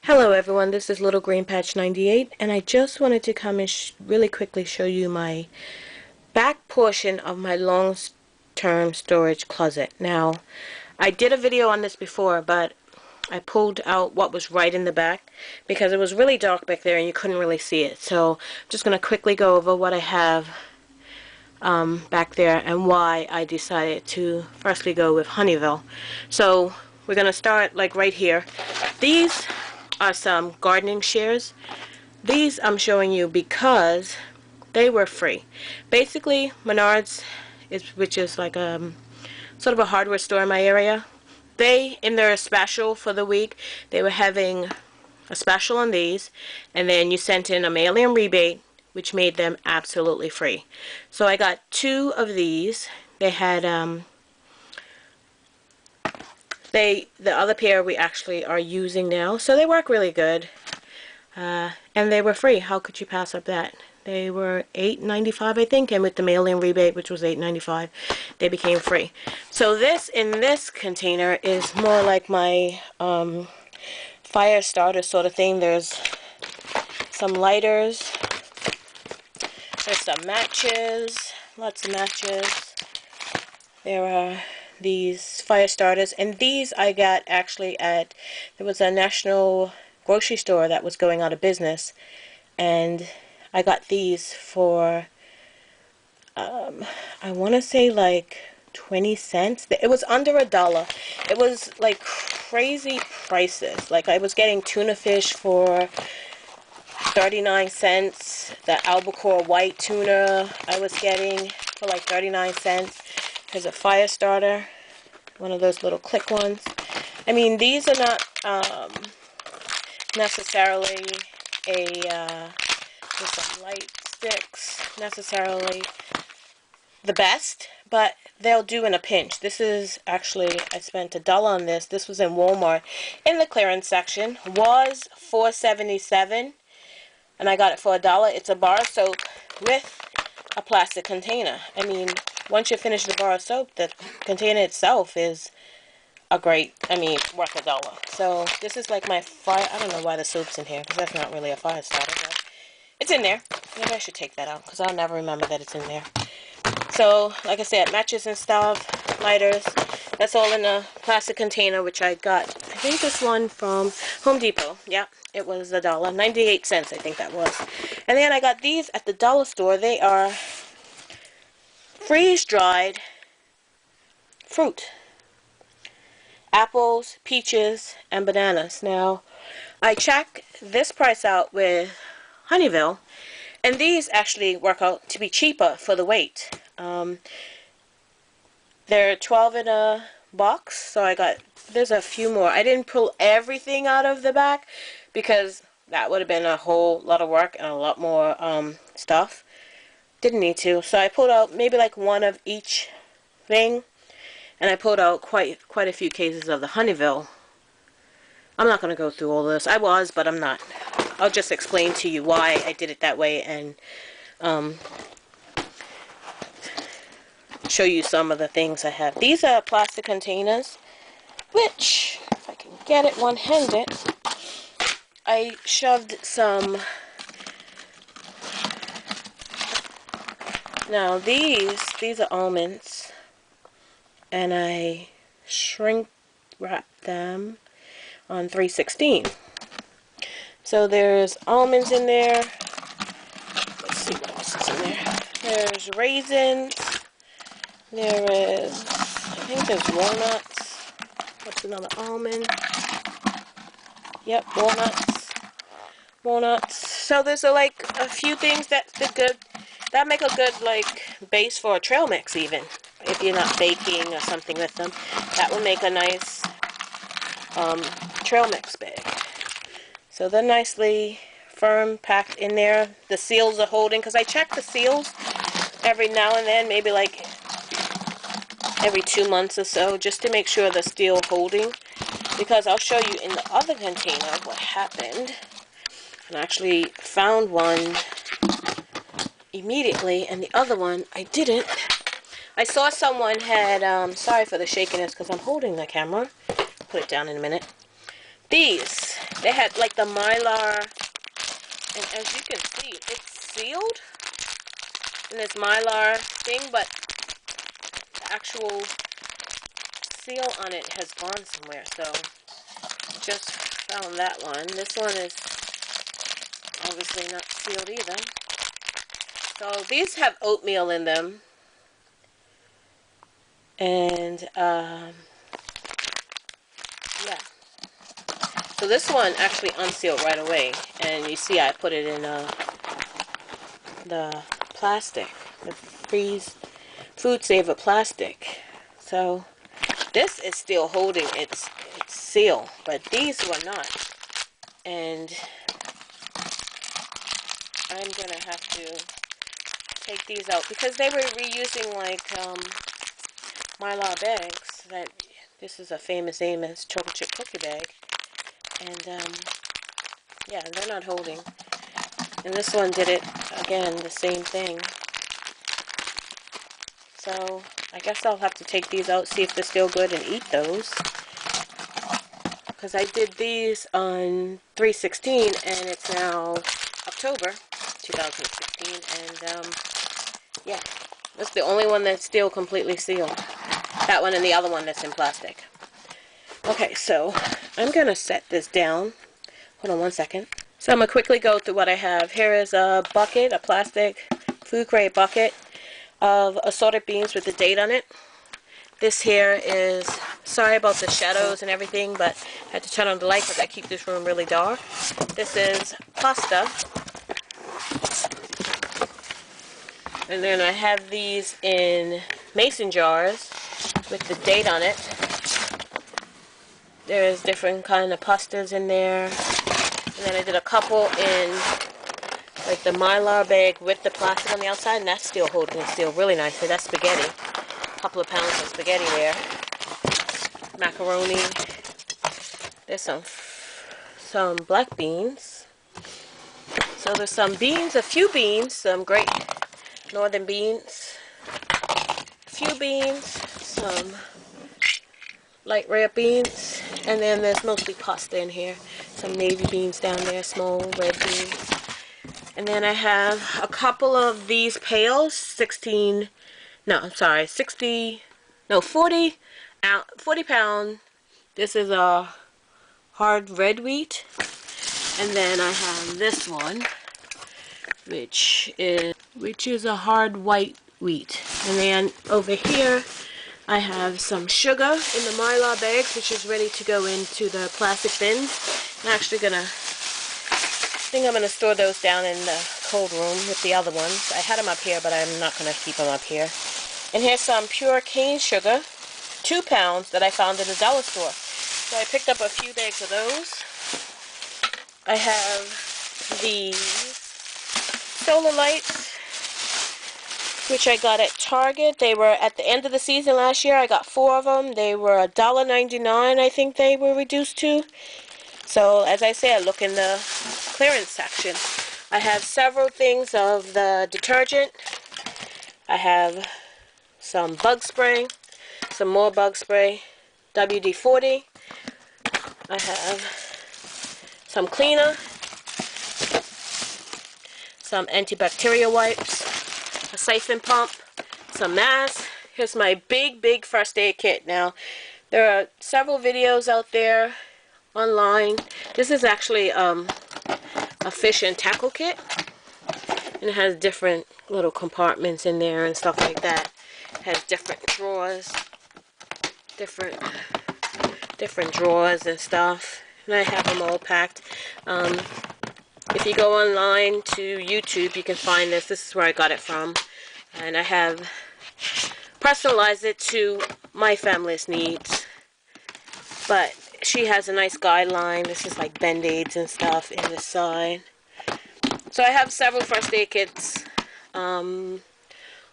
Hello everyone, this is Little Green Patch 98 and I just wanted to come and really quickly show you my back portion of my long-term storage closet. Now, I did a video on this before, but I pulled out what was right in the back because it was really dark back there and you couldn't really see it. So I'm just going to quickly go over what I have back there and why I decided to firstly go with Honeyville. So we're going to start like right here. These are some gardening shears. These I'm showing you because they were free. Basically, Menards, which is like sort of a hardware store in my area, they, in their special for the week, they were having a special on these, and then you sent in a mail-in rebate, which made them absolutely free. So I got 2 of these. They had the other pair we actually are using now, so they work really good, and they were free. How could you pass up that? They were $8.95 I think, and with the mail-in rebate, which was $8.95, they became free. So this in this container is more like my fire starter sort of thing. There's some lighters, there's some matches, lots of matches. There are these fire starters, and these I got actually at, there was a national grocery store that was going out of business, and I got these for I want to say like 20 cents. It was under $1. It was like crazy prices. Like I was getting tuna fish for 39 cents. The albacore white tuna I was getting for like 39 cents. There's a fire starter, one of those little click ones. I mean, these are not necessarily with some light sticks, necessarily the best, but they'll do in a pinch. This is actually, I spent $1 on this. This was in Walmart in the clearance section. Was $4.77, and I got it for $1. It's a bar of soap with a plastic container. I mean, once you finish the bar of soap, the container itself is a great, I mean, worth $1. So this is like my fire, I don't know why the soap's in here, because that's not really a fire starter, but it's in there. Maybe I should take that out, because I'll never remember that it's in there. So, like I said, matches and stuff, lighters, that's all in a plastic container, which I got, I think this one from Home Depot. Yeah, it was $1, 98 cents I think that was. And then I got these at the dollar store. They are freeze-dried fruit. Apples, peaches, and bananas. Now, I checked this price out with Honeyville, and these actually work out to be cheaper for the weight. They're 12 in a box, so I got, there's a few more. I didn't pull everything out of the back because that would have been a whole lot of work and a lot more stuff. Didn't need to, so I pulled out maybe like one of each thing, and I pulled out quite a few cases of the Honeyville. I'm not going to go through all this. I was, but I'm not. I'll just explain to you why I did it that way, and show you some of the things I have. These are plastic containers, which, if I can get it one-handed, I shoved some. Now these are almonds, and I shrink wrap them on 316. So there's almonds in there. Let's see what else is in there. There's raisins. There is, I think there's walnuts. What's another almond? Yep, walnuts. Walnuts. So there's like a few things that make a good like base for a trail mix even. If you're not baking or something with them, that will make a nice trail mix bag. So they're nicely firm, packed in there. The seals are holding, because I check the seals every now and then, maybe like every 2 months or so, just to make sure they're still holding, because I'll show you in the other container what happened. And I actually found one immediately, and the other one I didn't. I saw someone had, sorry for the shakiness because I'm holding the camera. Put it down in a minute. These They had like the Mylar, and as you can see, it's sealed in this Mylar thing, but the actual seal on it has gone somewhere, so just found that one. This one is obviously not sealed either. So these have oatmeal in them, and yeah. So this one actually unsealed right away, and you see I put it in the plastic, the food saver plastic. So this is still holding its seal, but these were not. And I'm gonna have to take these out because they were reusing like Mylar bags. That this is a famous Amos chocolate chip cookie bag, and yeah, they're not holding. And this one did it again, the same thing. So I guess I'll have to take these out, see if they're still good, and eat those. Because I did these on 3/16, and it's now October 2016, and yeah, that's the only one that's still completely sealed. That one and the other one that's in plastic. Okay, so I'm going to set this down. Hold on one second. So I'm going to quickly go through what I have. Here is a bucket, a plastic food grade bucket of assorted beans with the date on it. This here is, sorry about the shadows and everything, but I had to turn on the light because I keep this room really dark. This is pasta. And then I have these in mason jars with the date on it. There's different kind of pastas in there. And then I did a couple in like the Mylar bag with the plastic on the outside, and that's still holding it still really nicely. That's spaghetti. A couple of pounds of spaghetti there. Macaroni. There's some black beans. So there's some beans, a few beans, some great northern beans, a few beans, some light red beans, and then there's mostly pasta in here. Some navy beans down there, small red beans. And then I have a couple of these pails, 40 pound. This is a hard red wheat. And then I have this one, which is a hard white wheat. And then over here I have some sugar in the Mylar bags, which is ready to go into the plastic bins. I'm actually I think I'm gonna store those down in the cold room with the other ones. I had them up here, but I'm not gonna keep them up here. And here's some pure cane sugar, 2 pounds, that I found in the dollar store. So I picked up a few bags of those. I have these solar lights, which I got at Target. They were at the end of the season last year. I got 4 of them. They were $1.99, I think they were reduced to. So as I say, I look in the clearance section. I have several things of the detergent. I have some bug spray, some more bug spray, WD-40. I have some cleaner, some antibacterial wipes, a siphon pump, some masks. Here's my big first aid kit. Now, there are several videos out there online. This is actually a fish and tackle kit, and it has different little compartments in there and stuff like that. It has different drawers, different drawers and stuff, and I have them all packed. If you go online to YouTube, you can find this. This is where I got it from, and I have personalized it to my family's needs. But she has a nice guideline. This is like Band-Aids and stuff in the side. So I have several first aid kits all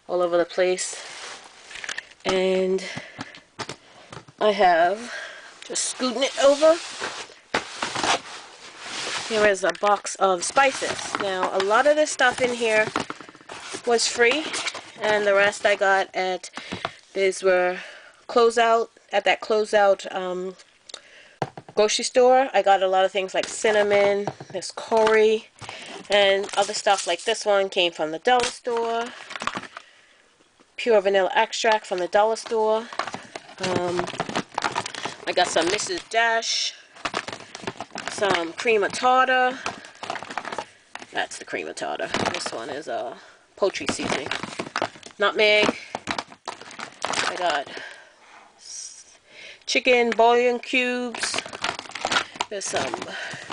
over the place. And I have, just scooting it over, here is a box of spices. Now, a lot of this stuff in here was free, and the rest I got at, these were closeout, at that closeout grocery store. I got a lot of things like cinnamon, this curry, and other stuff like this one came from the dollar store. Pure vanilla extract from the dollar store. I got some Mrs. Dash, some cream of tartar. That's the cream of tartar. This one is poultry seasoning. Nutmeg. I got chicken bouillon cubes. There's some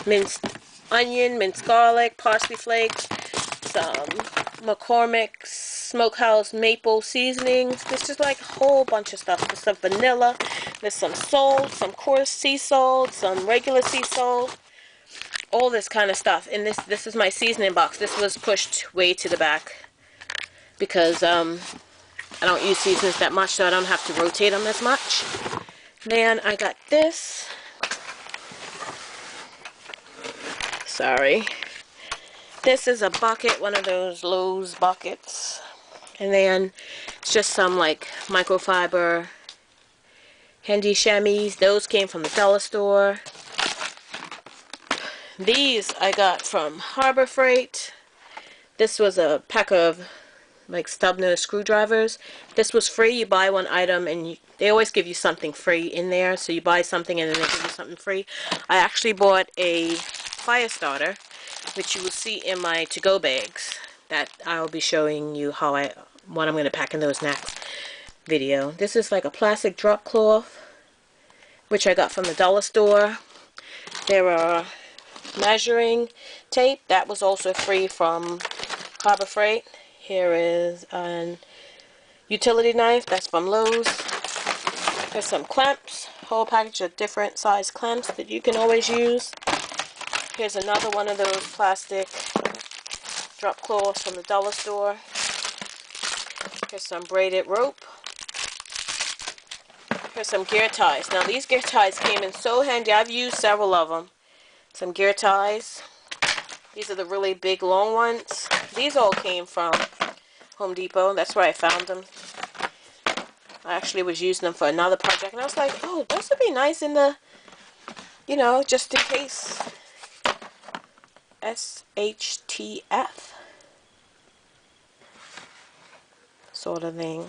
minced onion, minced garlic, parsley flakes, some McCormick's Smokehouse maple seasonings. There's just like a whole bunch of stuff. There's some vanilla. There's some salt, some coarse sea salt, some regular sea salt. All this kind of stuff. And this is my seasoning box. This was pushed way to the back because I don't use seasonings that much, so I don't have to rotate them as much. Then I got this. Sorry. This is a bucket, one of those Lowe's buckets. And then it's just some like microfiber handy chamois. Those came from the dollar store. These I got from Harbor Freight. This was a pack of like stub nose screwdrivers. This was free. You buy one item and they always give you something free in there. So you buy something and then they give you something free. I actually bought a fire starter, which you will see in my to-go bags that I'll be showing you what I'm going to pack in those next video. This is like a plastic drop cloth, which I got from the dollar store. There are measuring tape that was also free from Harbor Freight. Here is a utility knife that's from Lowe's. There's some clamps, whole package of different size clamps that you can always use. Here's another one of those plastic drop cloths from the dollar store. Here's some braided rope. Here's some gear ties. Now these gear ties came in so handy. I've used several of them. Some gear ties. These are the really big long ones. These all came from Home Depot. That's where I found them. I actually was using them for another project and I was like, oh, those would be nice in the, you know, just in case. SHTF sort of thing.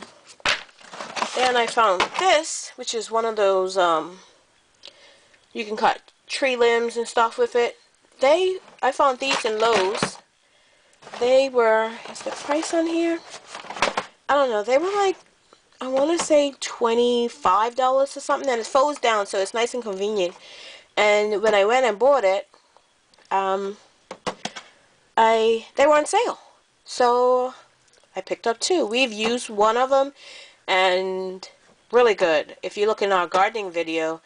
Then I found this, which is one of those you can cut tree limbs and stuff with it. I found these in Lowe's. They were, is the price on here? I don't know. They were like, I want to say $25 or something, and it folds down, so it's nice and convenient. And when I went and bought it, they were on sale, so I picked up two. We've used one of them, and really good. If you look in our gardening video,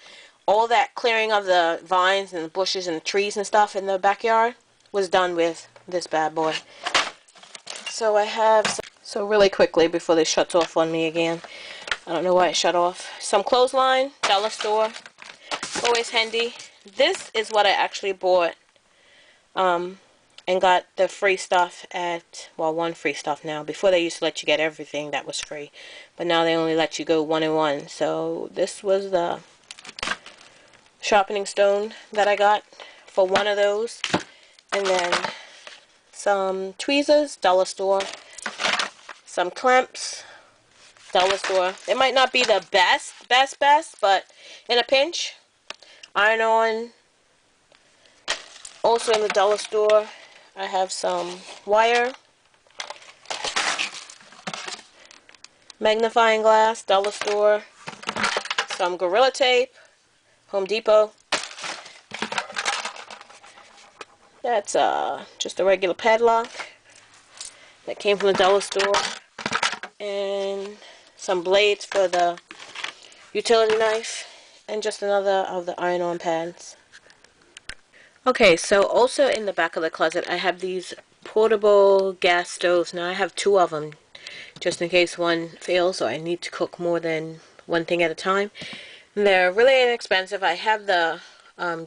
all that clearing of the vines and the bushes and the trees and stuff in the backyard was done with this bad boy. So I have so really quickly before this shuts off on me again. I don't know why it shut off. Some clothesline, dollar store, always handy. This is what I actually bought and got the free stuff at, well, one free stuff now. Before they used to let you get everything that was free, but now they only let you go one and one. So this was the sharpening stone that I got for one of those, and then some tweezers, dollar store, some clamps, dollar store. They might not be the best, but in a pinch. Iron-on, also in the dollar store. I have some wire, magnifying glass, dollar store, some Gorilla Tape, Home Depot. That's just a regular padlock that came from the dollar store, and some blades for the utility knife, and just another of the iron-on pads. Okay, so also in the back of the closet I have these portable gas stoves. Now I have two of them just in case one fails or I need to cook more than one thing at a time. And they're really inexpensive. I have the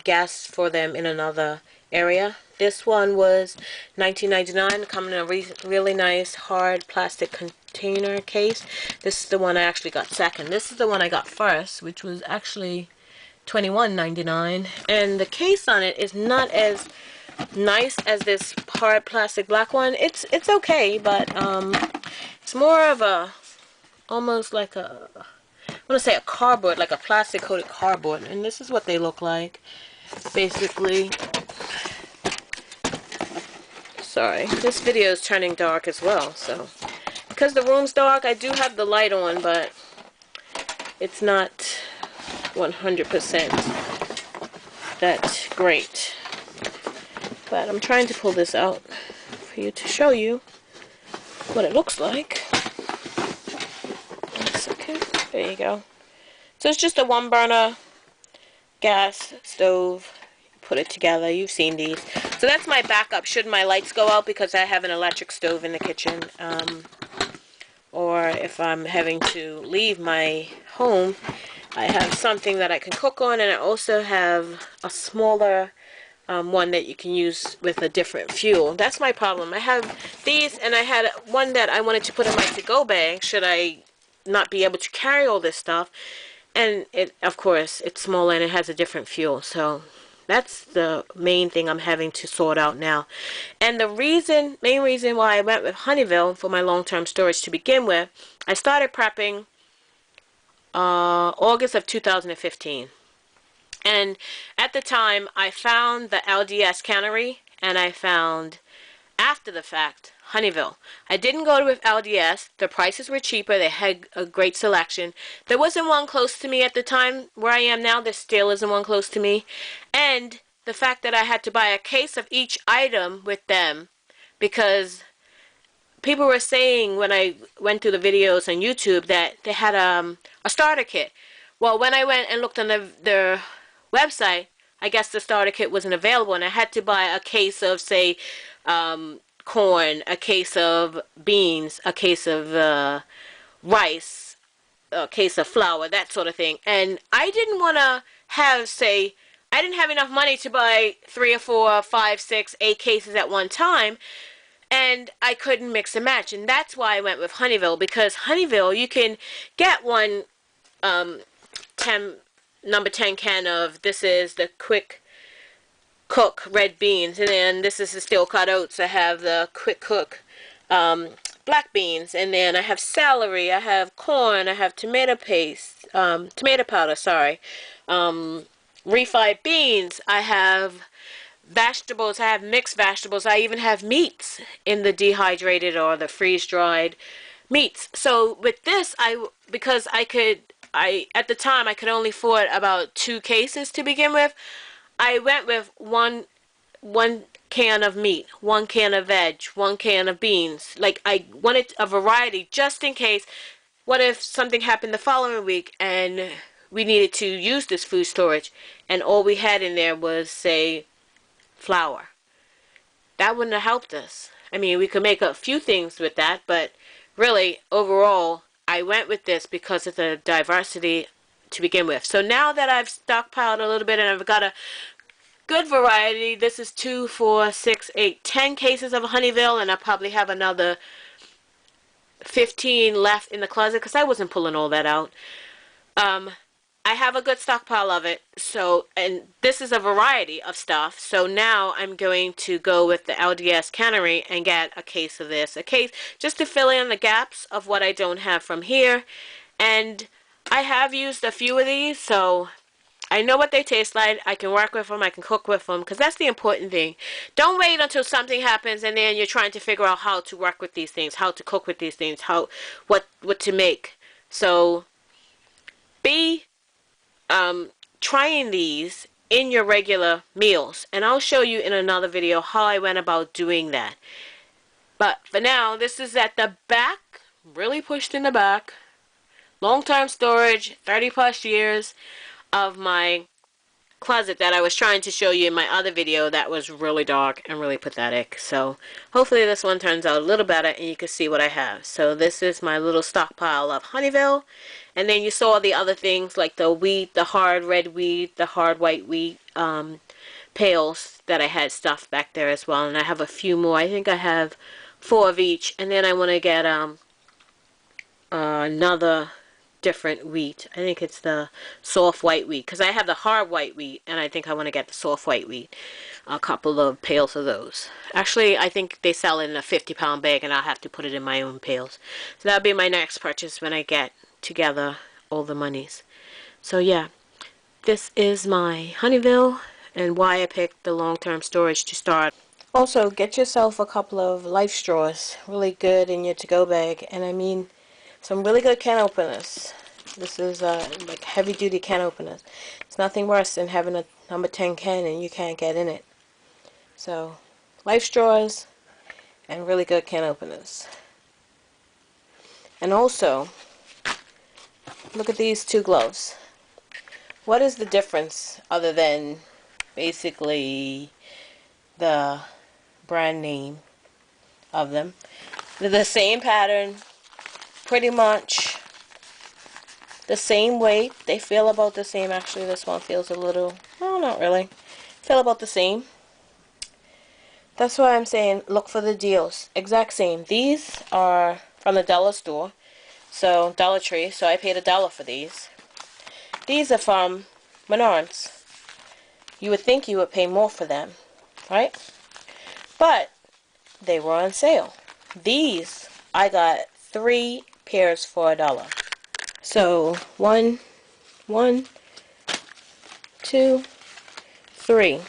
gas for them in another area. This one was $19.99, coming in a really nice hard plastic container case. This is the one I actually got second. This is the one I got first, which was actually $21.99, and the case on it is not as nice as this hard plastic black one. It's okay, but it's more of a, almost like a, I want to say a cardboard, like a plastic coated cardboard, and this is what they look like basically. Sorry, this video is turning dark as well, so because the room's dark, I do have the light on, but it's not 100% that great. But I'm trying to pull this out for you to show you what it looks like. One second. There you go. So it's just a one burner gas stove. Put it together. You've seen these. So that's my backup should my lights go out, because I have an electric stove in the kitchen. Or if I'm having to leave my home, I have something that I can cook on, and I also have a smaller one that you can use with a different fuel. That's my problem. I have these, and I had one that I wanted to put in my to-go bag should I not be able to carry all this stuff, and it, of course, it's smaller and it has a different fuel. So that's the main thing I'm having to sort out now. And the main reason why I went with Honeyville for my long-term storage to begin with, I started prepping August of 2015. And at the time, I found the LDS cannery, and I found, after the fact, Honeyville. I didn't go with LDS. The prices were cheaper. They had a great selection. There wasn't one close to me at the time where I am now. There still isn't one close to me. And the fact that I had to buy a case of each item with them, because people were saying when I went through the videos on YouTube that they had a starter kit. Well, when I went and looked on their website, I guess the starter kit wasn't available, and I had to buy a case of, say, corn, a case of beans, a case of rice, a case of flour, that sort of thing. And I didn't want to have, say, I didn't have enough money to buy 3 or 4, 5, 6, 8 cases at one time, and I couldn't mix and match. And that's why I went with Honeyville, because Honeyville, you can get one number 10 can of, this is the quick cook red beans, and then this is the steel cut oats. I have the quick cook black beans, and then I have celery, I have corn, I have tomato paste, tomato powder, sorry, refried beans, I have vegetables, I have mixed vegetables, I even have meats in the dehydrated or the freeze-dried meats. So with this, because at the time I could only afford about 2 cases to begin with, I went with one can of meat, 1 can of veg, 1 can of beans. Like, I wanted a variety just in case. What if something happened the following week and we needed to use this food storage and all we had in there was, say, flour? That wouldn't have helped us. I mean, we could make a few things with that, but really, overall, I went with this because of the diversity to begin with. So now that I've stockpiled a little bit and I've got a good variety, this is 2, 4, 6, 8, 10 cases of Honeyville, and I probably have another 15 left in the closet because I wasn't pulling all that out. I have a good stockpile of it, so, and this is a variety of stuff. So now I'm going to go with the LDS cannery and get a case of this, a case just to fill in the gaps of what I don't have from here. And I have used a few of these, so I know what they taste like. I can work with them, I can cook with them, because that's the important thing. Don't wait until something happens and then you're trying to figure out how to work with these things, how to cook with these things, what to make. So be trying these in your regular meals, and I'll show you in another video how I went about doing that. But for now, this is at the back, really pushed in the back, long-term storage, 30 plus years of my closet that I was trying to show you in my other video that was really dark and really pathetic. So hopefully this one turns out a little better and you can see what I have. So this is my little stockpile of Honeyville, and then you saw the other things like the wheat, the hard red wheat, the hard white wheat pails that I had stuffed back there as well. And I have a few more. I think I have 4 of each, and then I want to get another different wheat. I think it's the soft white wheat, because I have the hard white wheat, and I think I want to get the soft white wheat. A couple of pails of those. Actually, I think they sell it in a 50-pound bag, and I'll have to put it in my own pails. So that'll be my next purchase when I get together all the monies. So yeah, this is my Honeyville and why I picked the long-term storage to start. Also, get yourself a couple of Life straws, really good in your to-go bag, and I mean some really good can openers. This is like heavy-duty can openers. It's nothing worse than having a number 10 can and you can't get in it. So, Life straws and really good can openers. And also, look at these two gloves. What is the difference other than basically the brand name of them? They're the same pattern, pretty much the same weight. They feel about the same. Actually, this one feels a little, well, not really. Feel about the same. That's why I'm saying look for the deals. Exact same. These are from the dollar store. So, Dollar Tree. So, I paid $1 for these. These are from Menards. You would think you would pay more for them, right? But they were on sale. These, I got 3 pairs for $1. So, 1, 2, 3.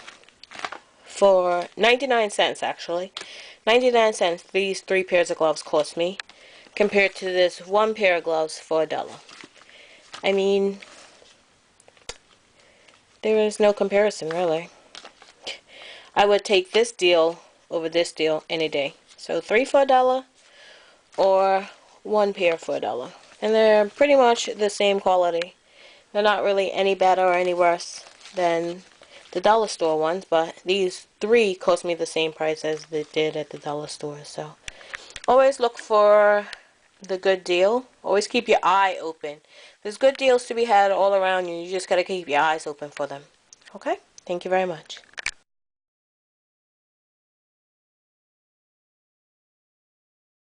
For 99 cents, actually. 99 cents, these 3 pairs of gloves cost me, compared to this 1 pair of gloves for $1. I mean, there is no comparison, really. I would take this deal over this deal any day. So 3 for $1, or 1 pair for $1. And they're pretty much the same quality. They're not really any better or any worse than the dollar store ones, but these 3 cost me the same price as they did at the dollar store. So always look for the good deal. Always keep your eye open. There's good deals to be had all around you. You just gotta keep your eyes open for them. Okay? Thank you very much.